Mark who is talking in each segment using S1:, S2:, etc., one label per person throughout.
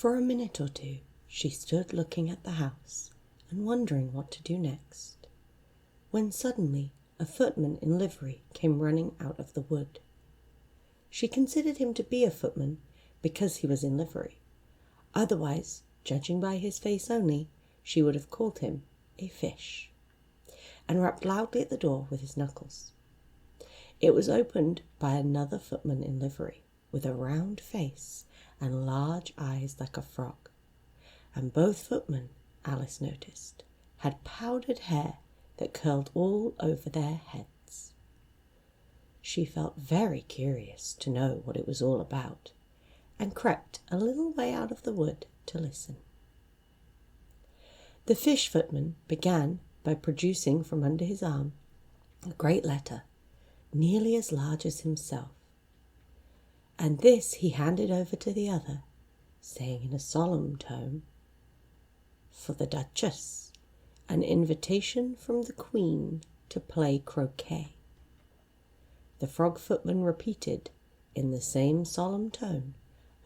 S1: For a minute or two she stood looking at the house and wondering what to do next, when suddenly a footman in livery came running out of the wood. She considered him to be a footman because he was in livery. Otherwise, judging by his face only, she would have called him a fish, and rapped loudly at the door with his knuckles. It was opened by another footman in livery, with a round face and large eyes like a frog, and both footmen, Alice noticed, had powdered hair that curled all over their heads. She felt very curious to know what it was all about, and crept a little way out of the wood to listen. The fish footman began by producing from under his arm a great letter, nearly as large as himself, and this he handed over to the other, saying in a solemn tone, "For the Duchess, an invitation from the Queen to play croquet." The frog footman repeated in the same solemn tone,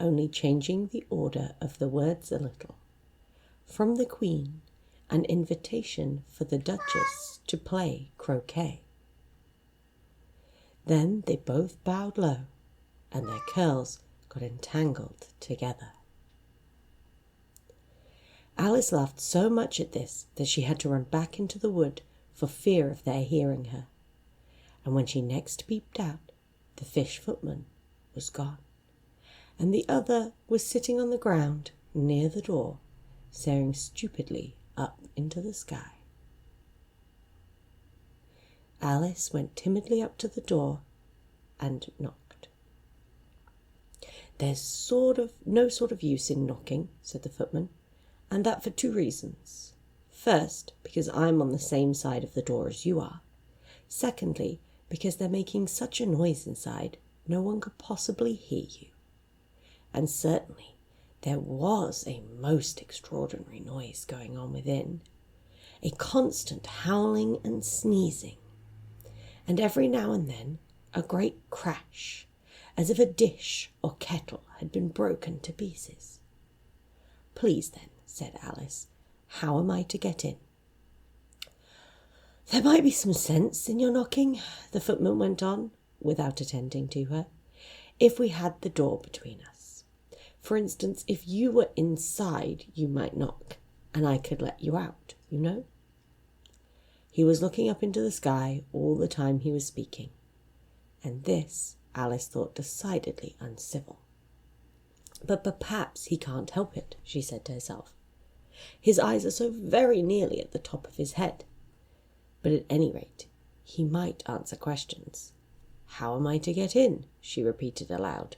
S1: only changing the order of the words a little, "From the Queen, an invitation for the Duchess to play croquet." Then they both bowed low, and their curls got entangled together. Alice laughed so much at this that she had to run back into the wood for fear of their hearing her, and when she next peeped out, the fish footman was gone, and the other was sitting on the ground near the door, staring stupidly up into the sky. Alice went timidly up to the door and knocked. "There's no sort of use in knocking," said the footman, "and that for 2 reasons. First, because I'm on the same side of the door as you are. Secondly, because they're making such a noise inside, no one could possibly hear you. And certainly there was a most extraordinary noise going on within, a constant howling and sneezing, and every now and then a great crash, as if a dish or kettle had been broken to pieces." "Please then," said Alice, "how am I to get in?" "There might be some sense in your knocking," the footman went on, without attending to her, "if we had the door between us. For instance, if you were inside, you might knock, and I could let you out, you know." He was looking up into the sky all the time he was speaking, and this Alice thought decidedly uncivil. "But perhaps he can't help it," she said to herself. "His eyes are so very nearly at the top of his head. But at any rate, he might answer questions. How am I to get in?" she repeated aloud.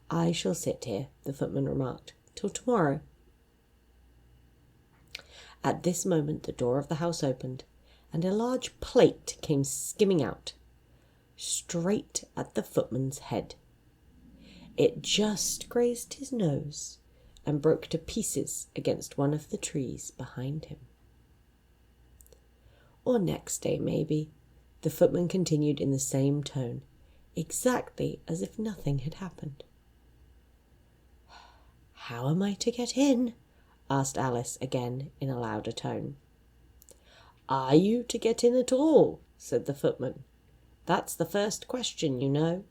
S1: "I shall sit here," the footman remarked, "till tomorrow." At this moment the door of the house opened, and a large plate came skimming out, straight at the footman's head. It just grazed his nose and broke to pieces against one of the trees behind him. "Or next day, maybe," the footman continued in the same tone, exactly as if nothing had happened. "How am I to get in?" asked Alice again in a louder tone. "Are you to get in at all?" said the footman. "That's the first question, you know."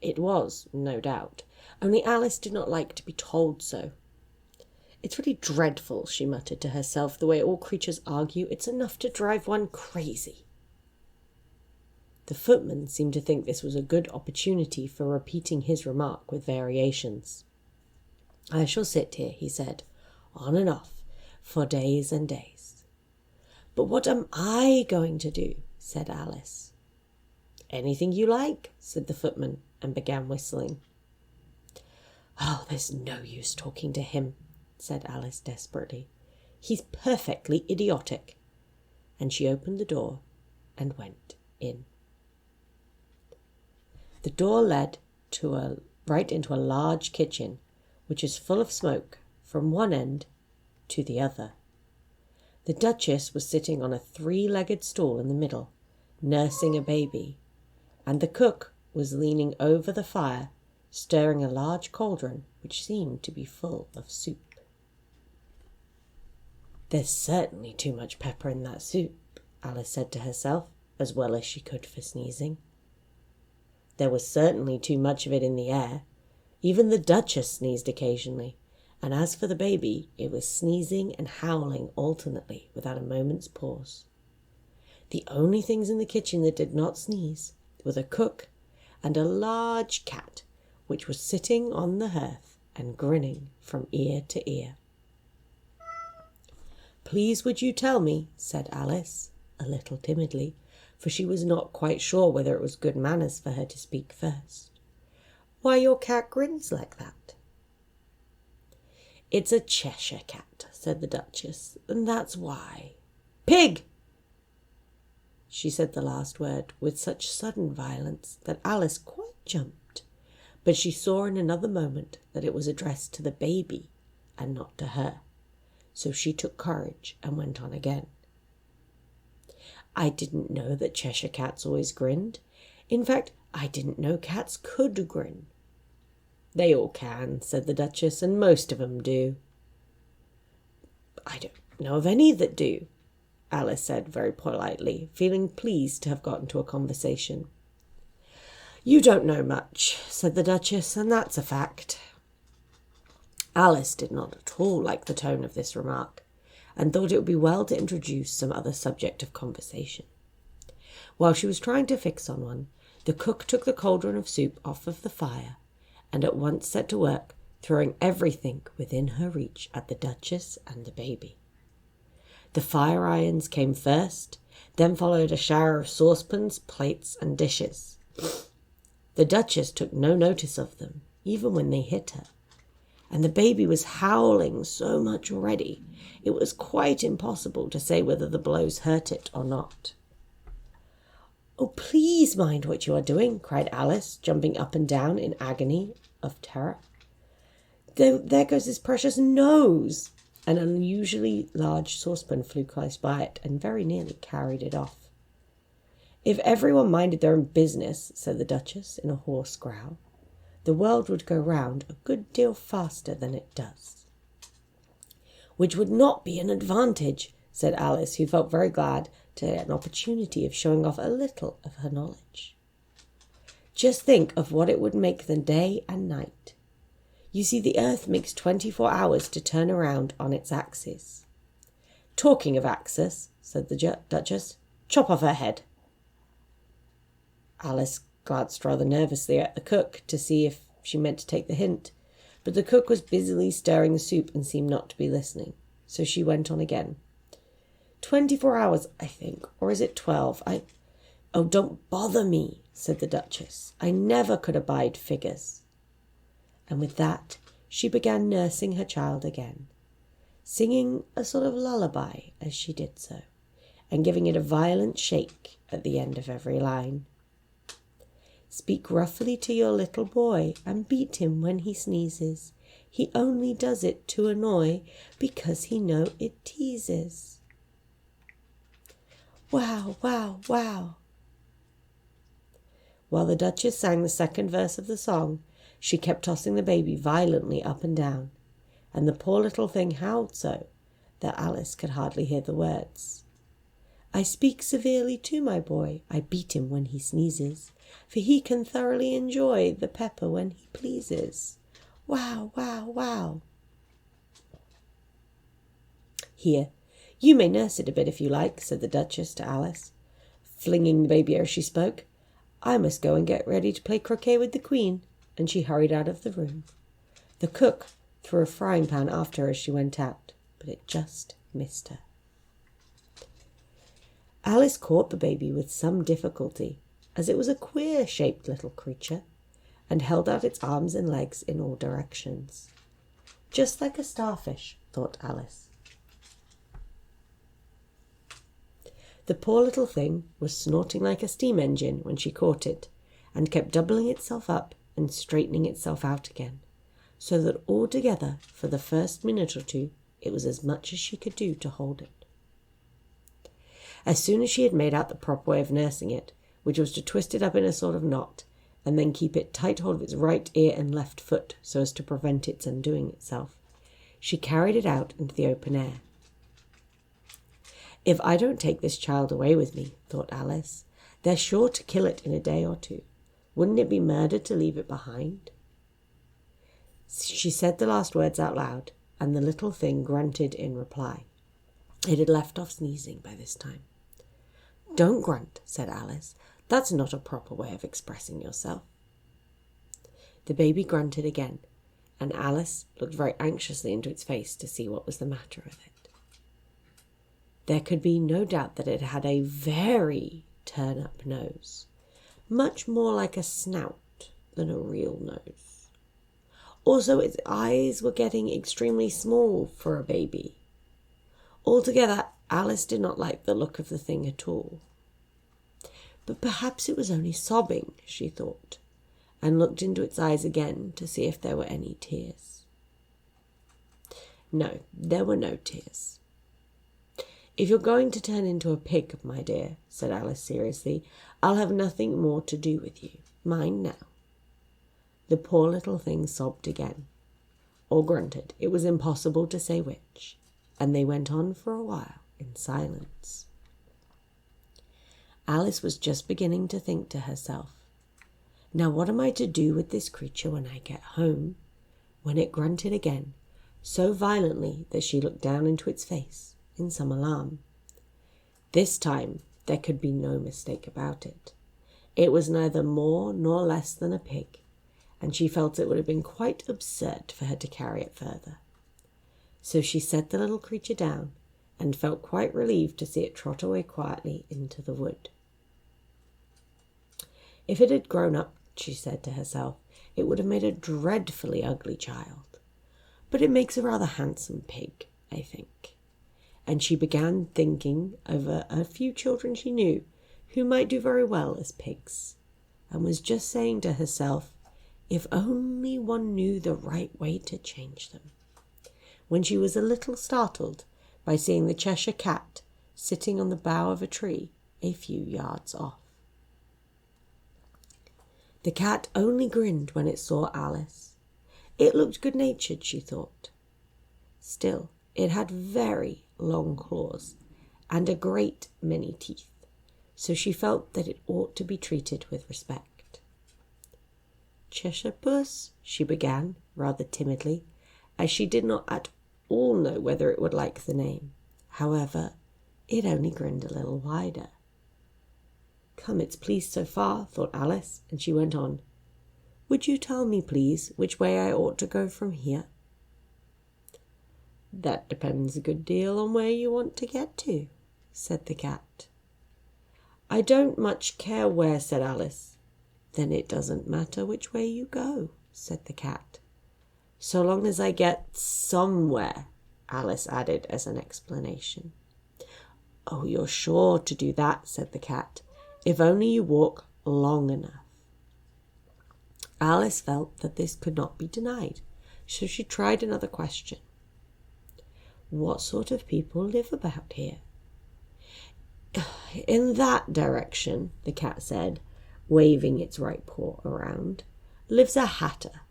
S1: It was, no doubt, only Alice did not like to be told so. "It's really dreadful," she muttered to herself, "the way all creatures argue. It's enough to drive one crazy." The footman seemed to think this was a good opportunity for repeating his remark with variations. "I shall sit here," he said, "on and off, for days and days." "But what am I going to do?" said Alice. "Anything you like," said the footman, and began whistling. "Oh, there's no use talking to him," said Alice desperately. "He's perfectly idiotic." And she opened the door and went in. The door led right into a large kitchen, which is full of smoke from one end to the other. The Duchess was sitting on a 3-legged stool in the middle, nursing a baby, and the cook was leaning over the fire, stirring a large cauldron which seemed to be full of soup. "There's certainly too much pepper in that soup," Alice said to herself, as well as she could for sneezing. There was certainly too much of it in the air. Even the Duchess sneezed occasionally, and as for the baby, it was sneezing and howling alternately without a moment's pause. The only things in the kitchen that did not sneeze were the cook and a large cat which was sitting on the hearth and grinning from ear to ear. "Please would you tell me," said Alice, a little timidly, for she was not quite sure whether it was good manners for her to speak first, "why your cat grins like that?" "It's a Cheshire cat," said the Duchess, "and that's why." "Pig!" She said the last word with such sudden violence that Alice quite jumped, but she saw in another moment that it was addressed to the baby and not to her, so she took courage and went on again. "I didn't know that Cheshire cats always grinned. In fact, I didn't know cats could grin." "They all can," said the Duchess, "and most of 'em do." "I don't know of any that do," Alice said very politely, feeling pleased to have got into a conversation. "You don't know much," said the Duchess, "and that's a fact." Alice did not at all like the tone of this remark, and thought it would be well to introduce some other subject of conversation. While she was trying to fix on one, the cook took the cauldron of soup off of the fire, and at once set to work, throwing everything within her reach at the Duchess and the baby. The fire irons came first, then followed a shower of saucepans, plates, and dishes. The Duchess took no notice of them, even when they hit her, and the baby was howling so much already, it was quite impossible to say whether the blows hurt it or not. "Oh, please mind what you are doing," cried Alice, jumping up and down in agony of terror. There goes his precious nose!" An unusually large saucepan flew close by it and very nearly carried it off. "If everyone minded their own business," said the Duchess in a hoarse growl, "the world would go round a good deal faster than it does." "Which would not be an advantage," said Alice, who felt very glad to get an opportunity of showing off a little of her knowledge. "Just think of what it would make the day and night. You see, the earth makes 24 hours to turn around on its axis." "Talking of axis," said the Duchess, "chop off her head." Alice glanced rather nervously at the cook to see if she meant to take the hint, but the cook was busily stirring the soup and seemed not to be listening, so she went on again. 24 hours, I think, or is it 12? Oh, don't bother me," said the Duchess. "I never could abide figures." And with that, she began nursing her child again, singing a sort of lullaby as she did so, and giving it a violent shake at the end of every line. "Speak roughly to your little boy, and beat him when he sneezes. He only does it to annoy, because he know it teases." Wow, wow, wow. While the Duchess sang the second verse of the song, she kept tossing the baby violently up and down, and the poor little thing howled so that Alice could hardly hear the words. "I speak severely to my boy, I beat him when he sneezes, for he can thoroughly enjoy the pepper when he pleases. Wow, wow, wow." "Here, you may nurse it a bit if you like," said the Duchess to Alice, flinging the baby as she spoke. "I must go and get ready to play croquet with the Queen," and she hurried out of the room. The cook threw a frying pan after her as she went out, but it just missed her. Alice caught the baby with some difficulty, as it was a queer-shaped little creature, and held out its arms and legs in all directions. "Just like a starfish," thought Alice. The poor little thing was snorting like a steam engine when she caught it, and kept doubling itself up and straightening itself out again, so that altogether, for the first minute or two, it was as much as she could do to hold it. As soon as she had made out the proper way of nursing it, which was to twist it up in a sort of knot, and then keep it tight hold of its right ear and left foot so as to prevent its undoing itself. She carried it out into the open air. "If I don't take this child away with me," thought Alice, "they're sure to kill it in a day or two. Wouldn't it be murder to leave it behind?" She said the last words out loud, and the little thing grunted in reply. It had left off sneezing by this time. "Don't grunt," said Alice. "That's not a proper way of expressing yourself." The baby grunted again, and Alice looked very anxiously into its face to see what was the matter with it. There could be no doubt that it had a very turn-up nose, much more like a snout than a real nose. Also, its eyes were getting extremely small for a baby. Altogether, Alice did not like the look of the thing at all. But perhaps it was only sobbing, she thought, and looked into its eyes again to see if there were any tears. No, there were no tears. "If you're going to turn into a pig, my dear," said Alice seriously, "I'll have nothing more to do with you. Mind now." The poor little thing sobbed again, or grunted. It was impossible to say which, and they went on for a while in silence. Alice was just beginning to think to herself, "Now what am I to do with this creature when I get home?" when it grunted again, so violently that she looked down into its face in some alarm. This time there could be no mistake about it. It was neither more nor less than a pig, and she felt it would have been quite absurd for her to carry it further. So she set the little creature down and felt quite relieved to see it trot away quietly into the wood. If it had grown up, she said to herself, it would have made a dreadfully ugly child. But it makes a rather handsome pig, I think. And she began thinking over a few children she knew who might do very well as pigs, and was just saying to herself, if only one knew the right way to change them, when she was a little startled by seeing the Cheshire Cat sitting on the bough of a tree a few yards off. The cat only grinned when it saw Alice. It looked good-natured, she thought. Still, it had very long claws and a great many teeth, so she felt that it ought to be treated with respect. "Cheshire Puss," she began, rather timidly, as she did not at all know whether it would like the name. However, it only grinned a little wider. "Come, it's pleased so far," thought Alice, and she went on. "Would you tell me, please, which way I ought to go from here?" "That depends a good deal on where you want to get to," said the cat. "I don't much care where," said Alice. "Then it doesn't matter which way you go," said the cat. "So long as I get somewhere," Alice added as an explanation. "Oh, you're sure to do that," said the cat, "if only you walk long enough." Alice felt that this could not be denied, so she tried another question. "What sort of people live about here?" "In that direction," the cat said, waving its right paw around, "lives a hatter.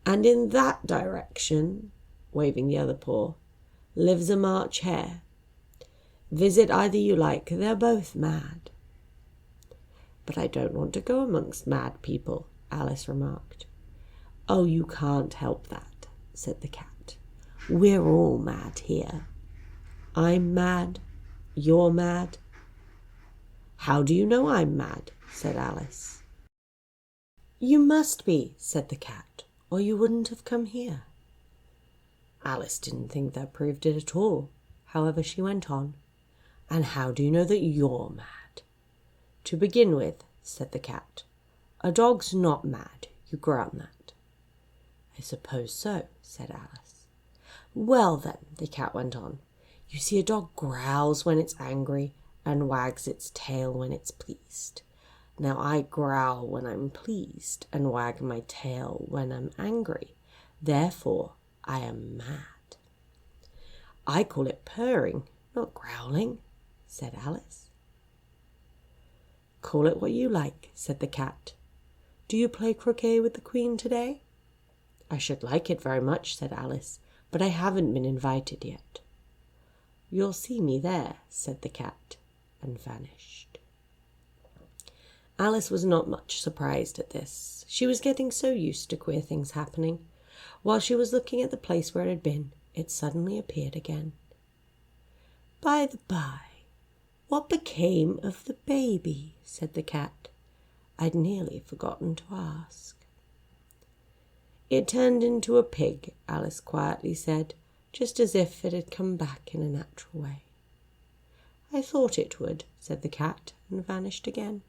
S1: And in that direction," waving the other paw, "lives a March hare. Visit either you like, they're both mad." "But I don't want to go amongst mad people," Alice remarked. "Oh, you can't help that," said the cat. "We're all mad here. I'm mad. You're mad." "How do you know I'm mad?" said Alice. "You must be," said the cat, "or you wouldn't have come here." Alice didn't think that proved it at all. However, she went on. "And how do you know that you're mad?" "To begin with," said the cat, "a dog's not mad. You grant that." "I suppose so," said Alice. "Well then," the cat went on, "you see a dog growls when it's angry and wags its tail when it's pleased. Now I growl when I'm pleased and wag my tail when I'm angry. Therefore, I am mad." "I call it purring, not growling," said Alice. "Call it what you like," said the cat. Do you play croquet with the Queen today?" "I should like it very much," said Alice, "but I haven't been invited yet." "You'll see me there," said the cat, and vanished. Alice was not much surprised at this. She was getting so used to queer things happening. While she was looking at the place where it had been, it suddenly appeared again. "By the by, what became of the baby?" said the cat. "I'd nearly forgotten to ask." "It turned into a pig," Alice quietly said, just as if it had come back in a natural way. "I thought it would," said the cat, and vanished again.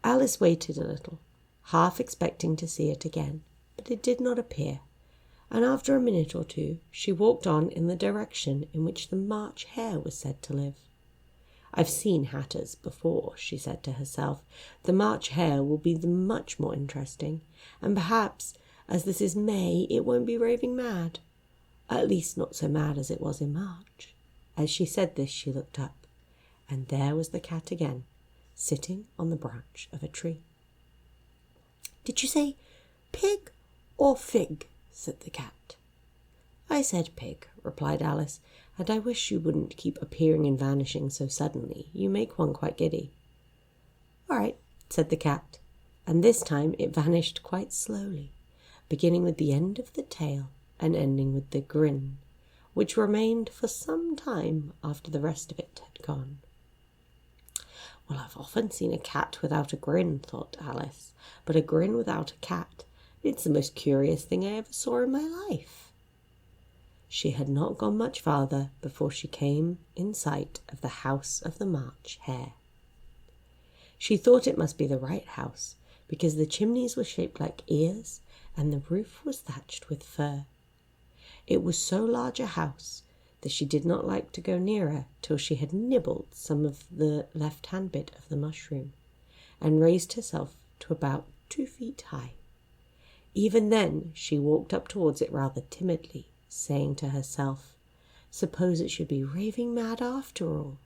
S1: Alice waited a little, half expecting to see it again, but it did not appear, and after a minute or two she walked on in the direction in which the March Hare was said to live. "I've seen hatters before," she said to herself. "The March Hare will be much more interesting, and perhaps, as this is May, it won't be raving mad. At least not so mad as it was in March." As she said this, she looked up, and there was the cat again, sitting on the branch of a tree. "Did you say pig or fig?" said the cat. "I said pig," replied Alice, "and I wish you wouldn't keep appearing and vanishing so suddenly. You make one quite giddy." "All right," said the cat, and this time it vanished quite slowly, beginning with the end of the tail and ending with the grin, which remained for some time after the rest of it had gone. "Well, I've often seen a cat without a grin," thought Alice, "but a grin without a cat, it's the most curious thing I ever saw in my life." She had not gone much farther before she came in sight of the house of the March Hare. She thought it must be the right house, because the chimneys were shaped like ears and the roof was thatched with fur. It was so large a house that she did not like to go nearer till she had nibbled some of the left-hand bit of the mushroom, and raised herself to about 2 feet high. Even then she walked up towards it rather timidly, saying to herself, "Suppose it should be raving mad after all.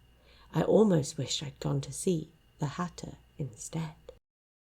S1: I almost wish I'd gone to see the Hatter instead."